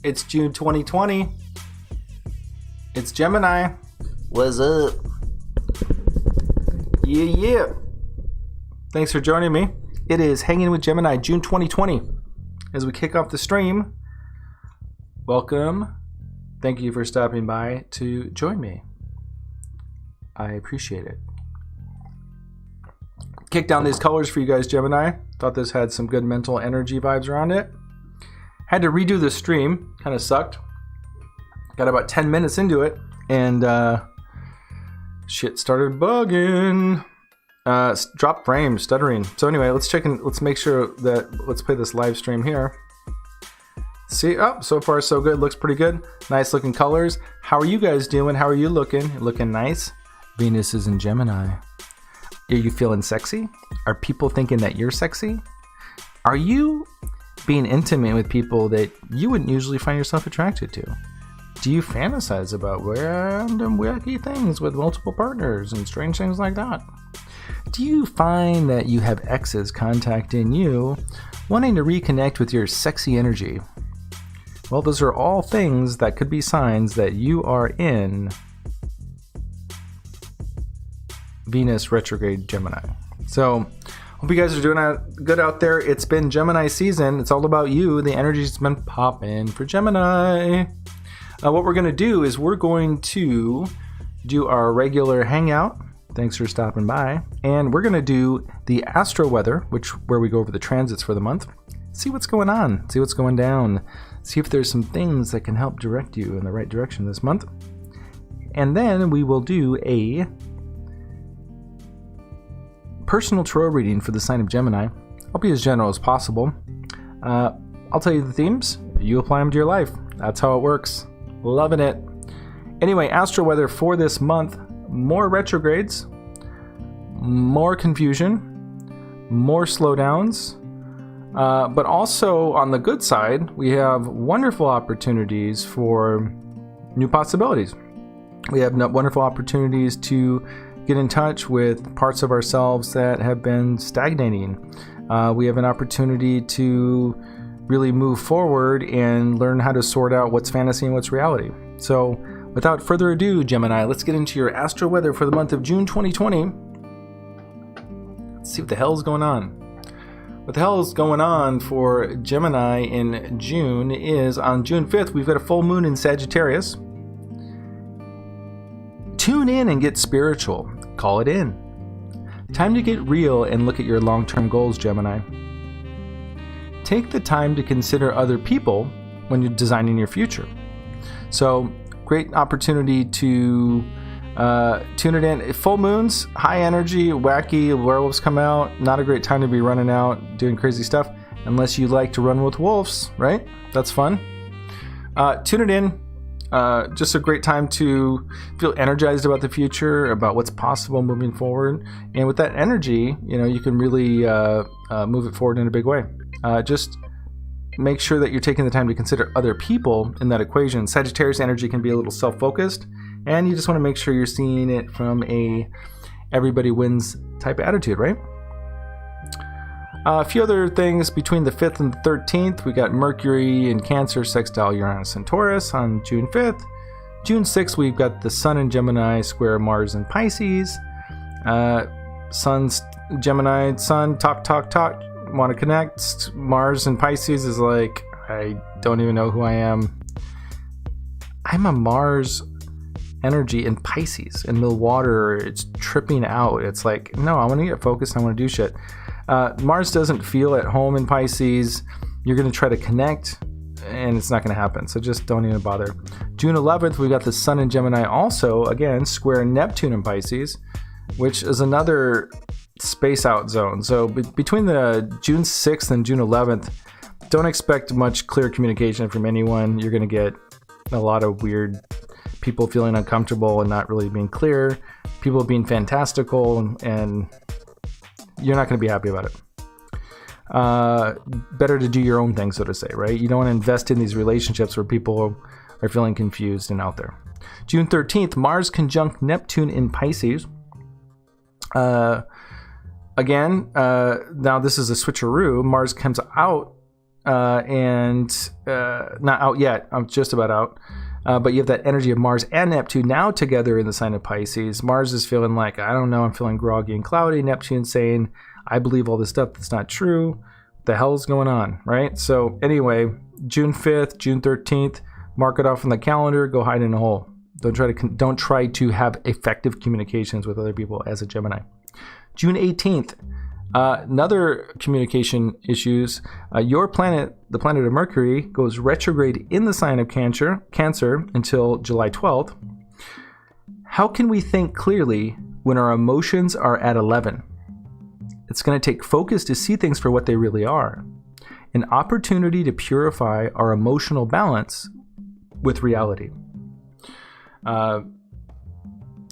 It's June 2020. It's Gemini. What's up? Yeah. Thanks for joining me. It is Hanging with Gemini, June 2020. As we kick off the stream, welcome. Thank you for stopping by to join me. I appreciate it. Kick down these colors for you guys, Gemini. Thought this had some good mental energy vibes around it. Had to redo the stream. Kind of sucked. Got about 10 minutes into it, and shit started bugging. Drop frame, stuttering. So anyway, let's make sure that, let's play this live stream here. See, so far so good. Looks pretty good. Nice looking colors. How are you guys doing? How are you looking? Looking nice. Venus is in Gemini. Are you feeling sexy? Are people thinking that you're sexy? Are you being intimate with people that you wouldn't usually find yourself attracted to? Do you fantasize about random wacky things with multiple partners and strange things like that? Do you find that you have exes contacting you, wanting to reconnect with your sexy energy? Well, those are all things that could be signs that you are in Venus retrograde Gemini. So, hope you guys are doing good out there. It's been Gemini season. It's all about you. The energy's been popping for Gemini. What we're going to do is we're going to do our regular hangout. Thanks for stopping by. And we're going to do the astro weather, where we go over the transits for the month. See what's going on. See what's going down. See if there's some things that can help direct you in the right direction this month. And then we will do a personal tarot reading for the sign of Gemini. I'll be as general as possible. I'll tell you the themes. You apply them to your life. That's how it works. Loving it. Anyway, astro weather for this month. More retrogrades. More confusion. More slowdowns. But also on the good side, we have wonderful opportunities for new possibilities. We have wonderful opportunities to get in touch with parts of ourselves that have been stagnating. We have an opportunity to really move forward and learn how to sort out what's fantasy and what's reality. So without further ado, Gemini, let's get into your astro weather for the month of June 2020. Let's see what the hell is going on. What the hell is going on for Gemini in June is on June 5th, we've got a full moon in Sagittarius. Tune in and get spiritual. Call it in. Time to get real and look at your long-term goals, Gemini. Take the time to consider other people when you're designing your future. So, great opportunity to tune it in. Full moons, high energy, wacky, werewolves come out. Not a great time to be running out, doing crazy stuff, unless you like to run with wolves, right? That's fun. Tune it in. Just a great time to feel energized about the future, about what's possible moving forward. And with that energy, you can really move it forward in a big way. Just make sure that you're taking the time to consider other people in that equation. Sagittarius energy can be a little self-focused, and you just want to make sure you're seeing it from a everybody wins type of attitude, right? A few other things between the 5th and the 13th. We got Mercury in Cancer, sextile Uranus and Taurus on June 5th. June 6th, we've got the Sun in Gemini, square Mars in Pisces. Sun's Gemini, Sun, talk, want to connect. Mars in Pisces is like, I don't even know who I am. I'm a Mars energy in Pisces, in the water. It's tripping out. It's like, no, I want to get focused. I want to do shit. Mars doesn't feel at home in Pisces. You're going to try to connect, and it's not going to happen. So just don't even bother. June 11th, we've got the Sun in Gemini also, again, square Neptune in Pisces, which is another space out zone. So between the June 6th and June 11th, don't expect much clear communication from anyone. You're going to get a lot of weird people feeling uncomfortable and not really being clear, people being fantastical, and you're not going to be happy about it. Better to do your own thing, so to say, right? You don't want to invest in these relationships where people are feeling confused and out there. June 13th, Mars conjunct Neptune in Pisces. Again, now this is a switcheroo. Mars comes out and not out yet. I'm just about out. But you have that energy of Mars and Neptune now together in the sign of Pisces. Mars is feeling like, I don't know, I'm feeling groggy and cloudy. Neptune saying, I believe all this stuff that's not true. What the hell's going on, right? So anyway, June 5th, June 13th, mark it off on the calendar, go hide in a hole. Don't try to have effective communications with other people as a Gemini. June 18th, another communication issues. Your planet, the planet of Mercury, goes retrograde in the sign of Cancer until July 12th. How can we think clearly when our emotions are at 11? It's going to take focus to see things for what they really are. An opportunity to purify our emotional balance with reality.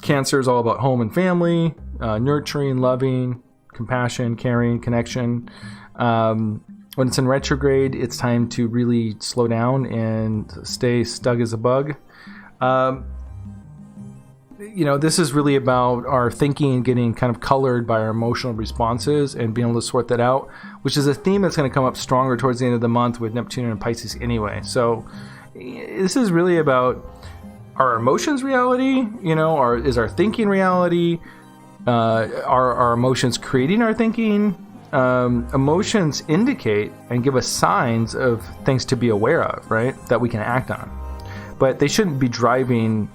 Cancer is all about home and family, nurturing, loving, compassion, caring, connection. When it's in retrograde, it's time to really slow down and stay stuck as a bug. This is really about our thinking and getting kind of colored by our emotional responses and being able to sort that out, which is a theme that's going to come up stronger towards the end of the month with Neptune and Pisces anyway. So this is really about our emotions reality, is our thinking reality? Are our emotions creating our thinking? Emotions indicate and give us signs of things to be aware of, right? That we can act on. But they shouldn't be driving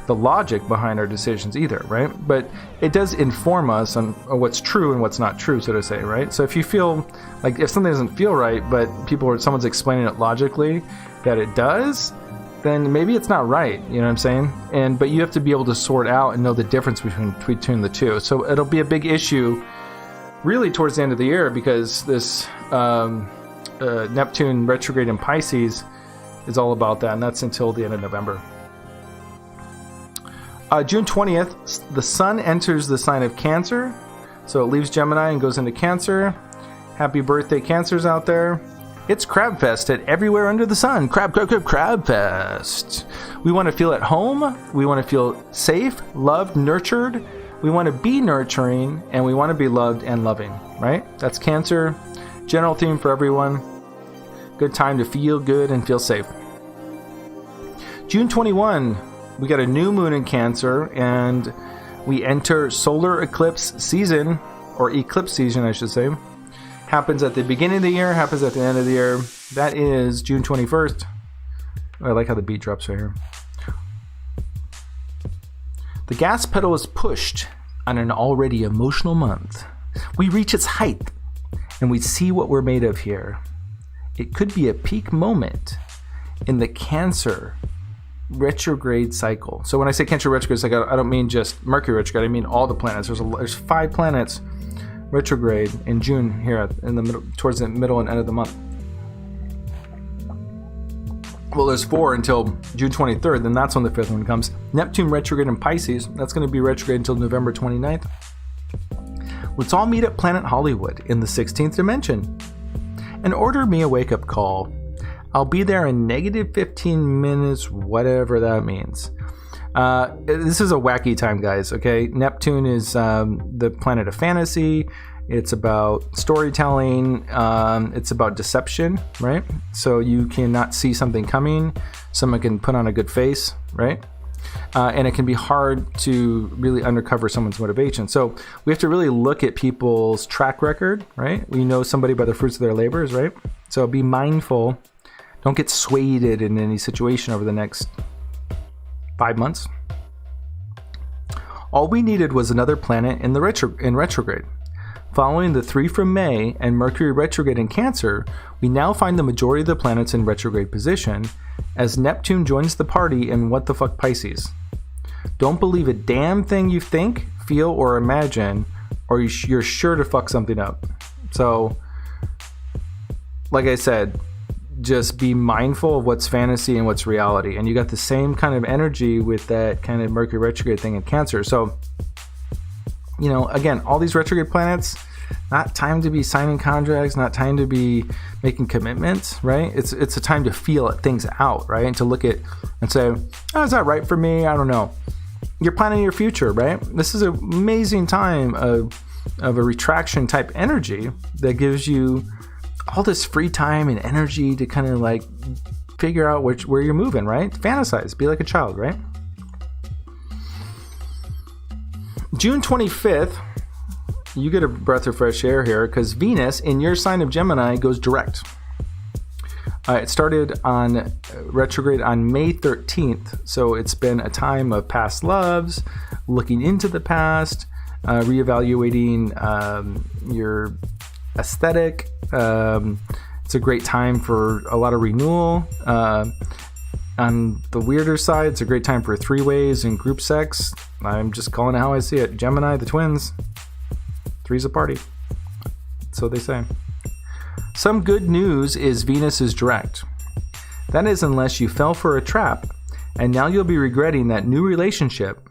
the logic behind our decisions either, right? But it does inform us on what's true and what's not true, so to say, right? So if you feel like if something doesn't feel right, but someone's explaining it logically that it does, then maybe it's not right, you know what I'm saying? But you have to be able to sort out and know the difference between the two. So it'll be a big issue really towards the end of the year, because this Neptune retrograde in Pisces is all about that, and that's until the end of November. June 20th, the Sun enters the sign of Cancer. So it leaves Gemini and goes into Cancer. Happy birthday, Cancers out there. It's Crab Fest at everywhere under the sun. Crab Fest. We want to feel at home. We want to feel safe, loved, nurtured. We want to be nurturing, and we want to be loved and loving, right? That's Cancer. General theme for everyone. Good time to feel good and feel safe. June 21, we got a new moon in Cancer, and we enter solar eclipse season, or eclipse season, I should say. Happens at the beginning of the year, happens at the end of the year. That is June 21st. I like how the beat drops right here. The gas pedal is pushed on an already emotional month. We reach its height, and we see what we're made of here. It could be a peak moment in the Cancer retrograde cycle. So when I say Cancer retrograde cycle, I don't mean just Mercury retrograde. I mean all the planets. There's 5 planets retrograde in June here in the middle, towards the middle and end of the month. Well, there's 4 until June 23rd. Then that's when the 5th one comes. Neptune retrograde in Pisces. That's going to be retrograde until November 29th. Let's all meet at Planet Hollywood in the 16th dimension and order me a wake-up call. I'll be there in negative 15 minutes, whatever that means. This is a wacky time, guys, okay? Neptune is the planet of fantasy. It's about storytelling. It's about deception, right? So you cannot see something coming. Someone can put on a good face, right? And it can be hard to really uncover someone's motivation. So we have to really look at people's track record, right? We know somebody by the fruits of their labors, right? So be mindful. Don't get swayed in any situation over the next 5 months. All we needed was another planet in retrograde. Following the 3 from May and Mercury retrograde in Cancer, we now find the majority of the planets in retrograde position as Neptune joins the party in what the fuck Pisces. Don't believe a damn thing you think, feel, or imagine, or you're sure to fuck something up. So, like I said, just be mindful of what's fantasy and what's reality. And you got the same kind of energy with that kind of Mercury retrograde thing in Cancer. So, again, all these retrograde planets, not time to be signing contracts, not time to be making commitments, right? It's a time to feel things out, right? And to look at and say, oh, is that right for me? I don't know. You're planning your future, right? This is an amazing time of a retraction type energy that gives you all this free time and energy to kind of like figure out where you're moving, right? Fantasize, be like a child, right? June 25th, you get a breath of fresh air here because Venus in your sign of Gemini goes direct. It started on retrograde on May 13th, so it's been a time of past loves, looking into the past, reevaluating your aesthetic. It's a great time for a lot of renewal. On the weirder side, it's a great time for three-ways and group sex. I'm just calling it how I see it. Gemini, the twins, three's a party. So they say. Some good news is Venus is direct. That is unless you fell for a trap, and now you'll be regretting that new relationship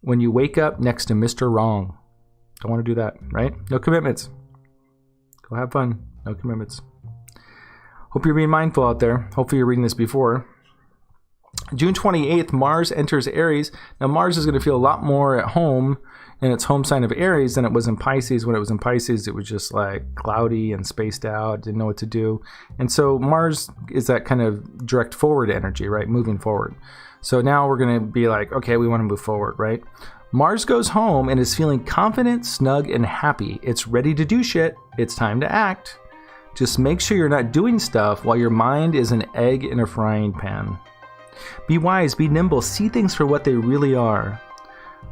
when you wake up next to Mr. Wrong. Don't want to do that, right? No commitments. Go have fun. No commitments. Hope you're being mindful out there. Hopefully you're reading this before. June 28th, Mars enters Aries. Now Mars is going to feel a lot more at home in its home sign of Aries than it was in Pisces. When it was in Pisces, it was just like cloudy and spaced out, didn't know what to do. And so Mars is that kind of direct forward energy, right? Moving forward. So now we're going to be like, okay, we want to move forward, right? Mars goes home and is feeling confident, snug, and happy. It's ready to do shit. It's time to act. Just make sure you're not doing stuff while your mind is an egg in a frying pan. Be wise, be nimble, see things for what they really are.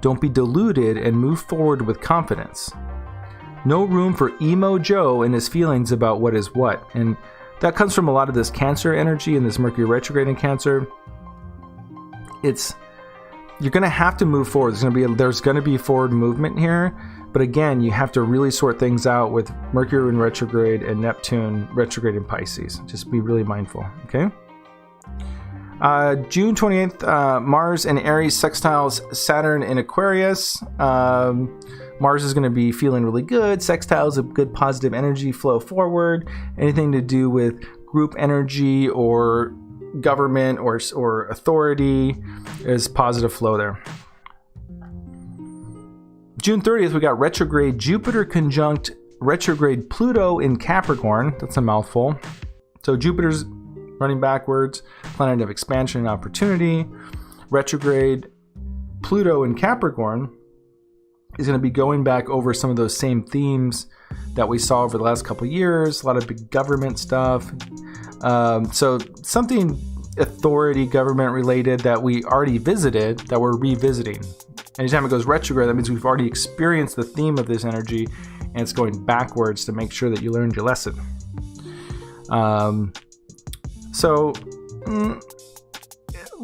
Don't be deluded and move forward with confidence. No room for emo Joe and his feelings about what is what. And that comes from a lot of this Cancer energy and this Mercury retrograde in Cancer. You're going to have to move forward. There's going to be forward movement here. But again, you have to really sort things out with Mercury in retrograde and Neptune retrograde in Pisces. Just be really mindful, okay? June 28th, Mars in Aries sextiles Saturn in Aquarius. Mars is going to be feeling really good. Sextiles a good positive energy flow forward. Anything to do with group energy or government or authority is positive flow there. June 30th, we got retrograde Jupiter conjunct retrograde Pluto in Capricorn. That's a mouthful. So Jupiter's running backwards, planet of expansion and opportunity. Retrograde Pluto in Capricorn is going to be going back over some of those same themes that we saw over the last couple of years. A lot of big government stuff. So something authority, government related that we already visited that we're revisiting. Anytime it goes retrograde, that means we've already experienced the theme of this energy and it's going backwards to make sure that you learned your lesson.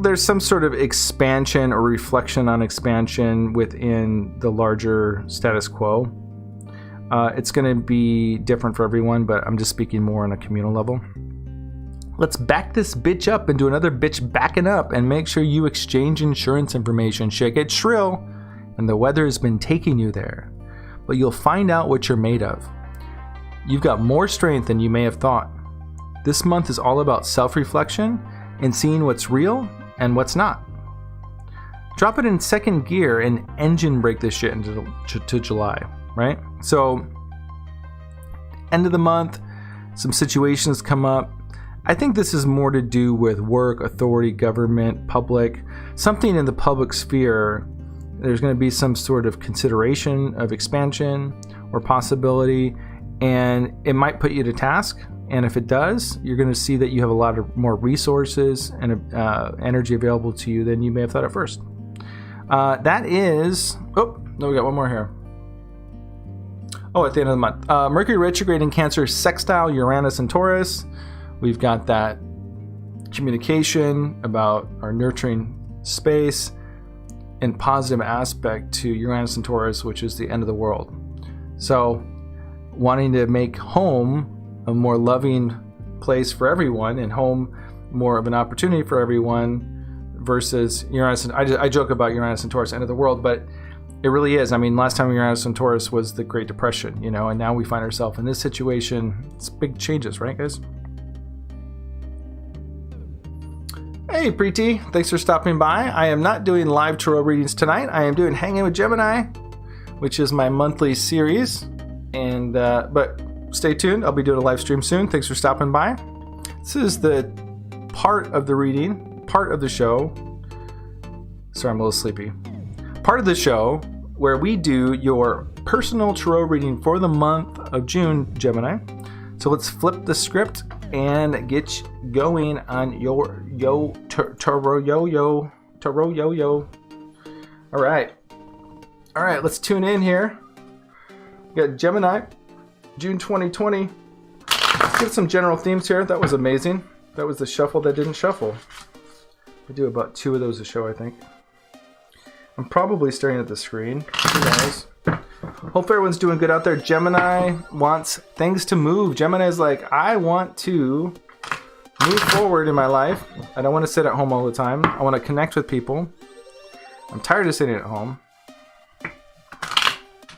There's some sort of expansion or reflection on expansion within the larger status quo. It's going to be different for everyone, but I'm just speaking more on a communal level. Let's back this bitch up and do another bitch backing up and make sure you exchange insurance information. Shit gets shrill and the weather has been taking you there, but you'll find out what you're made of. You've got more strength than you may have thought. This month is all about self-reflection and seeing what's real and what's not. Drop it in second gear and engine brake this shit into to July, right? So end of the month, some situations come up. I think this is more to do with work, authority, government, public, something in the public sphere. There's going to be some sort of consideration of expansion or possibility, and it might put you to task. And if it does, you're going to see that you have a lot of more resources and energy available to you than you may have thought at first. That is... Oh, no, we got one more here. Oh, at the end of the month. Mercury retrograde in Cancer, sextile Uranus and Taurus. We've got that communication about our nurturing space and positive aspect to Uranus and Taurus, which is the end of the world. So wanting to make home a more loving place for everyone and home more of an opportunity for everyone versus Uranus. And I joke about Uranus and Taurus, end of the world, but it really is. I mean, last time Uranus and Taurus was the Great Depression, and now we find ourselves in this situation. It's big changes, right, guys? Hey Preeti, thanks for stopping by. I am not doing live tarot readings tonight. I am doing Hangin with Gemini, which is my monthly series. And but stay tuned. I'll be doing a live stream soon. Thanks for stopping by. This is the part of the reading, part of the show. Sorry, I'm a little sleepy. Part of the show where we do your personal tarot reading for the month of June, Gemini. So let's flip the script and get going on your tarot yo-yo. All right, let's tune in here. We got Gemini, June 2020. Let's get some general themes here. That was amazing. That was the shuffle that didn't shuffle. I do about 2 of those a show, I think. I'm probably staring at the screen. Who knows? Hope everyone's doing good out there. Gemini wants things to move. Gemini is like, I want to move forward in my life. I don't want to sit at home all the time. I want to connect with people. I'm tired of sitting at home.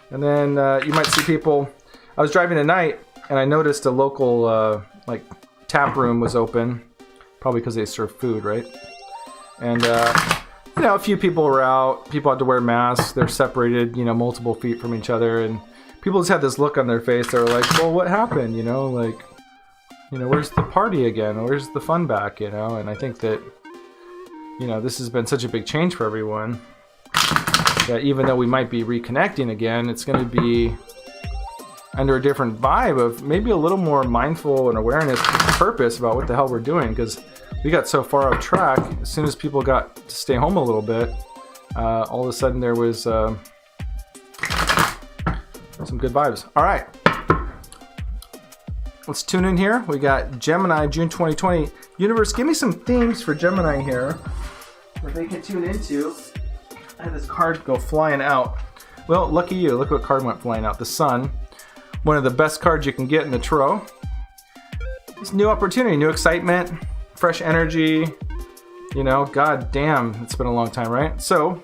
And then you might see people. I was driving tonight and I noticed a local like tap room was open, probably because they serve food, right? And you know, a few people were out. People had to wear masks. They're separated, you know, multiple feet from each other, and people just had this look on their face. They were like, "Well, what happened?" You know, like, you know, where's the party again? Where's the fun back? You know, and I think that, you know, this has been such a big change for everyone that even though we might be reconnecting again, it's going to be under a different vibe of maybe a little more mindful and awareness, purpose about what the hell we're doing, because we got so far off track. As soon as people got to stay home a little bit, all of a sudden there was some good vibes. All right, let's tune in here. We got Gemini, June 2020. Universe, give me some themes for Gemini here that they can tune into. I had this card go flying out. Well, lucky you. Look what card went flying out. The Sun. One of the best cards you can get in the tarot. It's new opportunity, new excitement, fresh energy. You know, god damn, it's been a long time, right? So,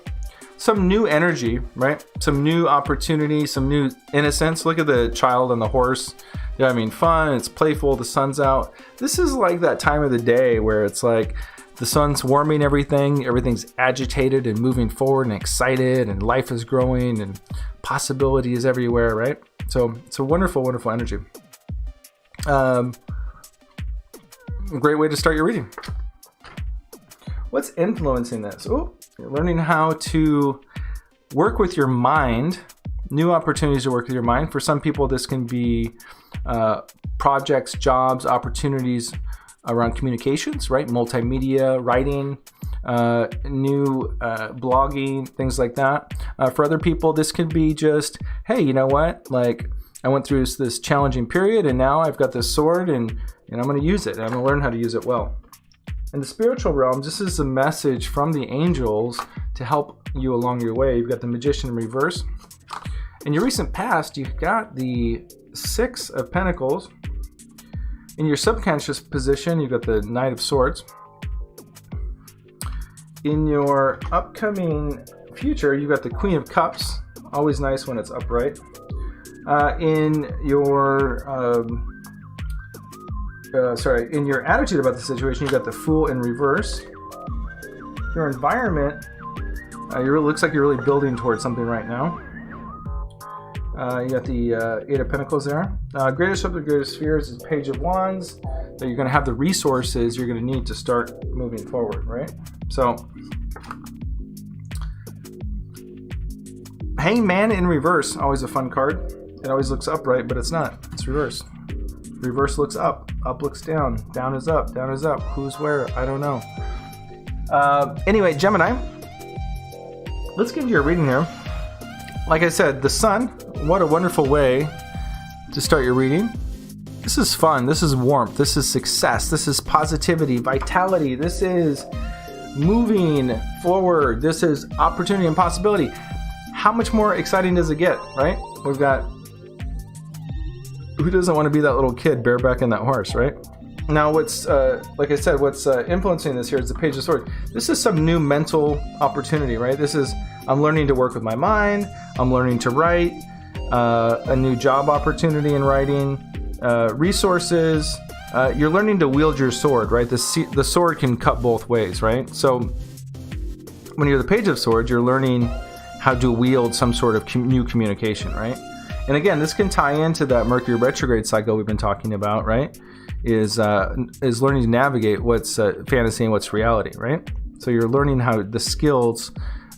some new energy, right? Some new opportunity, some new innocence. Look at the child on the horse. Yeah, I mean, fun, it's playful, the sun's out. This is like that time of the day where it's like the sun's warming everything, everything's agitated and moving forward and excited, and life is growing and possibility is everywhere, right? So it's a wonderful, wonderful energy. A great way to start your reading. What's influencing this? Oh, you're learning how to work with your mind, new opportunities to work with your mind. For some people, this can be projects, jobs, opportunities around communications, right? Multimedia, writing, new blogging, things like that. For other people, this could be just, hey, you know what? Like, I went through this challenging period, and now I've got this sword, and I'm going to use it. And I'm going to learn how to use it well. In the spiritual realms, this is a message from the angels to help you along your way. You've got the Magician in reverse. In your recent past, you've got the Six of Pentacles. In your subconscious position, you've got the Knight of Swords. In your upcoming future, you've got the Queen of Cups. Always nice when it's upright. In your in your attitude about the situation, you've got the Fool in reverse. Your environment, looks like you're really building towards something right now. You got the Eight of Pentacles there. Greatest of the greatest fears is Page of Wands. That you're going to have the resources you're going to need to start moving forward, right? So, Hangman in reverse, always a fun card. It always looks upright, but it's not. It's reverse. Reverse looks up looks down is up, down is up. Who's where? I don't know. Anyway, Gemini, let's get into your reading here. Like I said, the Sun, what a wonderful way to start your reading. This is fun, this is warmth, this is success, this is positivity, vitality, this is moving forward, this is opportunity and possibility. How much more exciting does it get, right? We've got, who doesn't want to be that little kid bareback in that horse, right? Now what's, like I said, what's influencing this here is the Page of Swords. This is some new mental opportunity, right? This is, I'm learning to work with my mind, I'm learning to write, a new job opportunity in writing, resources, you're learning to wield your sword, right? The sword can cut both ways, right? So when you're the Page of Swords, you're learning how to wield some sort of new communication, right? And again, this can tie into that Mercury retrograde cycle we've been talking about, right? Is learning to navigate what's fantasy and what's reality, right? So you're learning how the skills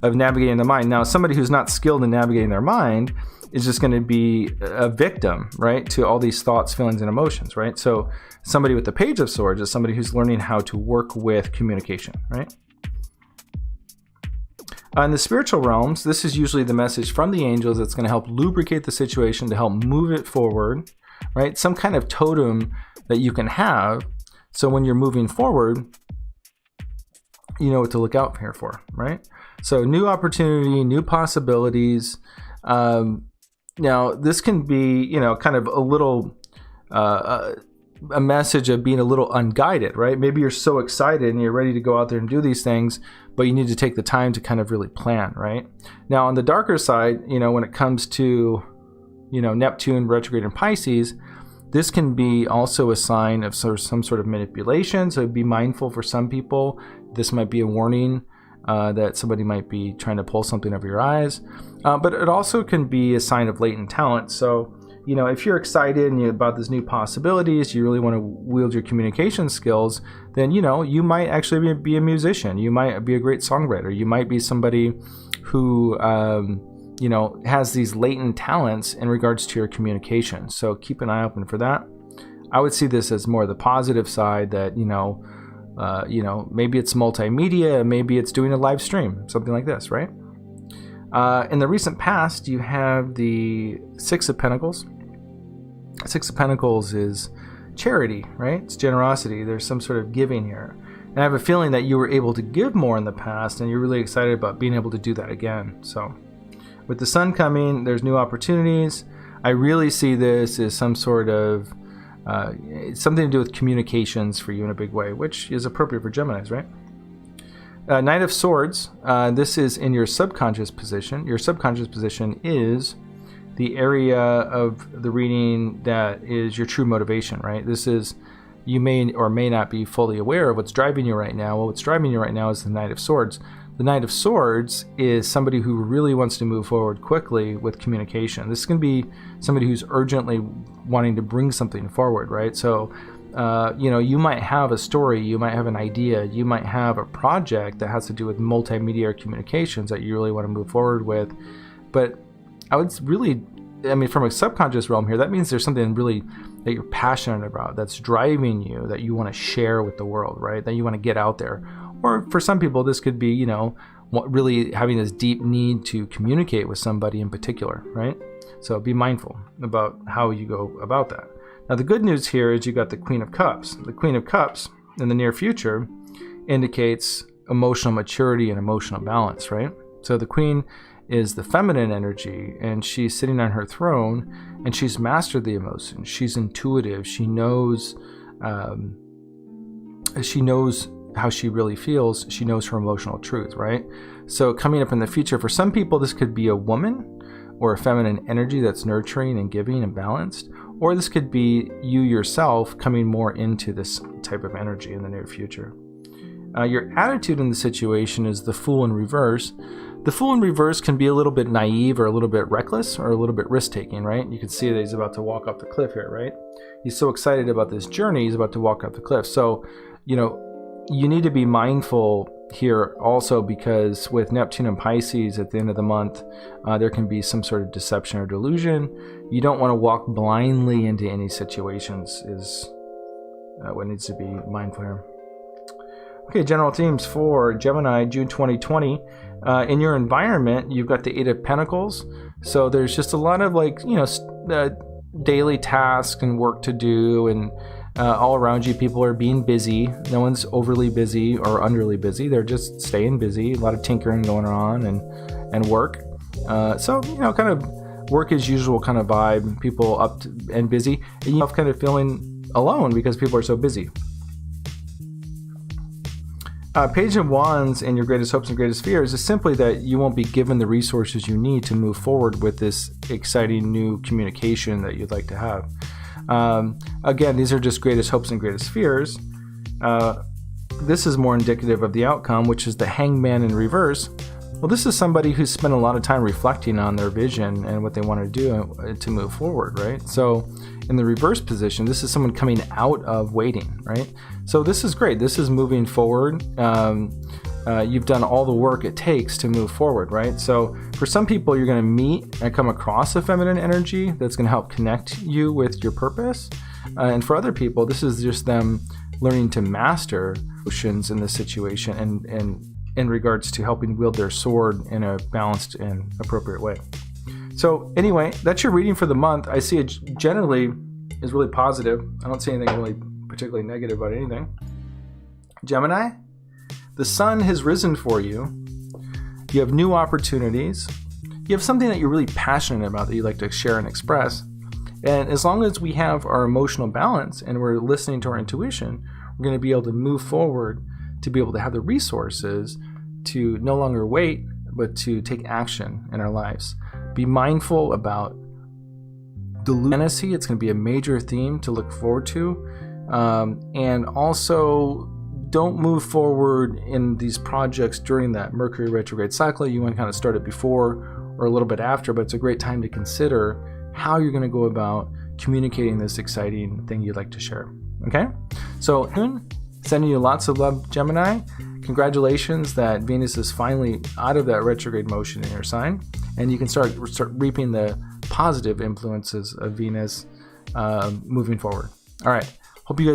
of navigating the mind. Now, somebody who's not skilled in navigating their mind is just going to be a victim, right, to all these thoughts, feelings, and emotions, right? So somebody with the Page of Swords is somebody who's learning how to work with communication, right? In the spiritual realms, this is usually the message from the angels that's going to help lubricate the situation, to help move it forward, right? Some kind of totem that you can have, so when you're moving forward, you know what to look out here for, right? So new opportunity, new possibilities. Now, this can be, you know, kind of a little, a message of being a little unguided, right? Maybe you're so excited and you're ready to go out there and do these things, but you need to take the time to kind of really plan, right? Now, on the darker side, you know, when it comes to, you know, Neptune retrograde in Pisces, this can be also a sign of some sort of manipulation. So be mindful for some people. This might be a warning that somebody might be trying to pull something over your eyes. But it also can be a sign of latent talent. So, you know, if you're excited and about these new possibilities, you really want to wield your communication skills, then, you know, you might actually be a musician. You might be a great songwriter. You might be somebody who, you know, has these latent talents in regards to your communication. So keep an eye open for that. I would see this as more the positive side, that, you know, maybe it's multimedia, maybe it's doing a live stream, something like this, right? In the recent past, you have the Six of Pentacles. Six of Pentacles is charity, right? It's generosity. There's some sort of giving here. And I have a feeling that you were able to give more in the past, and you're really excited about being able to do that again. So with the sun coming, there's new opportunities. I really see this as some sort of something to do with communications for you in a big way, which is appropriate for Geminis, right? Knight of Swords, this is in your subconscious position. Your subconscious position is the area of the reading that is your true motivation, right? This is, you may or may not be fully aware of what's driving you right now. Well, what's driving you right now is the Knight of Swords. The Knight of Swords is somebody who really wants to move forward quickly with communication. This can be somebody who's urgently wanting to bring something forward, right? So, you know, you might have a story, you might have an idea, you might have a project that has to do with multimedia or communications that you really want to move forward with. But I would really, I mean, from a subconscious realm here, that means there's something really that you're passionate about, that's driving you, that you want to share with the world, right? That you want to get out there. Or for some people, this could be, you know, really having this deep need to communicate with somebody in particular, right? So be mindful about how you go about that. Now, the good news here is you got the Queen of Cups. The Queen of Cups in the near future indicates emotional maturity and emotional balance, right? So the Queen is the feminine energy, and she's sitting on her throne, and she's mastered the emotions. She's intuitive. She knows how she really feels. She knows her emotional truth, right? So coming up in the future, for some people, this could be a woman or a feminine energy that's nurturing and giving and balanced, or this could be you yourself coming more into this type of energy in the near future. Your attitude in the situation is the Fool in reverse. The Fool in reverse can be a little bit naive or a little bit reckless or a little bit risk-taking, right? You can see that he's about to walk off the cliff here, right? He's so excited about this journey, he's about to walk off the cliff. So, you know, you need to be mindful here also, because with Neptune and Pisces at the end of the month, there can be some sort of deception or delusion. You don't want to walk blindly into any situations is what needs to be mindful here. Okay, general themes for Gemini, June 2020. In your environment, you've got the Eight of Pentacles. So there's just a lot of, like, you know, daily tasks and work to do, and all around you, people are being busy. No one's overly busy or underly busy. They're just staying busy. A lot of tinkering going on and work. So, you know, kind of work as usual kind of vibe. People up and busy. And you're kind of feeling alone because people are so busy. Page of Wands and your greatest hopes and greatest fears is simply that you won't be given the resources you need to move forward with this exciting new communication that you'd like to have. Again, these are just greatest hopes and greatest fears. This is more indicative of the outcome, which is the Hangman in reverse. Well, this is somebody who's spent a lot of time reflecting on their vision and what they want to do to move forward, right? So in the reverse position, this is someone coming out of waiting, right? So this is great. This is moving forward. You've done all the work it takes to move forward, right? So for some people, you're going to meet and come across a feminine energy that's going to help connect you with your purpose. And for other people, this is just them learning to master emotions in this situation and in regards to helping wield their sword in a balanced and appropriate way. So anyway, that's your reading for the month. I see it generally is really positive. I don't see anything really particularly negative about anything. Gemini, the sun has risen for you. You have new opportunities. You have something that you're really passionate about that you'd like to share and express. And as long as we have our emotional balance and we're listening to our intuition, we're going to be able to move forward to be able to have the resources to no longer wait, but to take action in our lives. Be mindful about fantasy. It's going to be a major theme to look forward to. And also, don't move forward in these projects during that Mercury retrograde cycle. You want to kind of start it before or a little bit after, but it's a great time to consider how you're going to go about communicating this exciting thing you'd like to share. Okay? So, sending you lots of love, Gemini. Congratulations that Venus is finally out of that retrograde motion in your sign, and you can start reaping the positive influences of Venus moving forward. All right. Hope you guys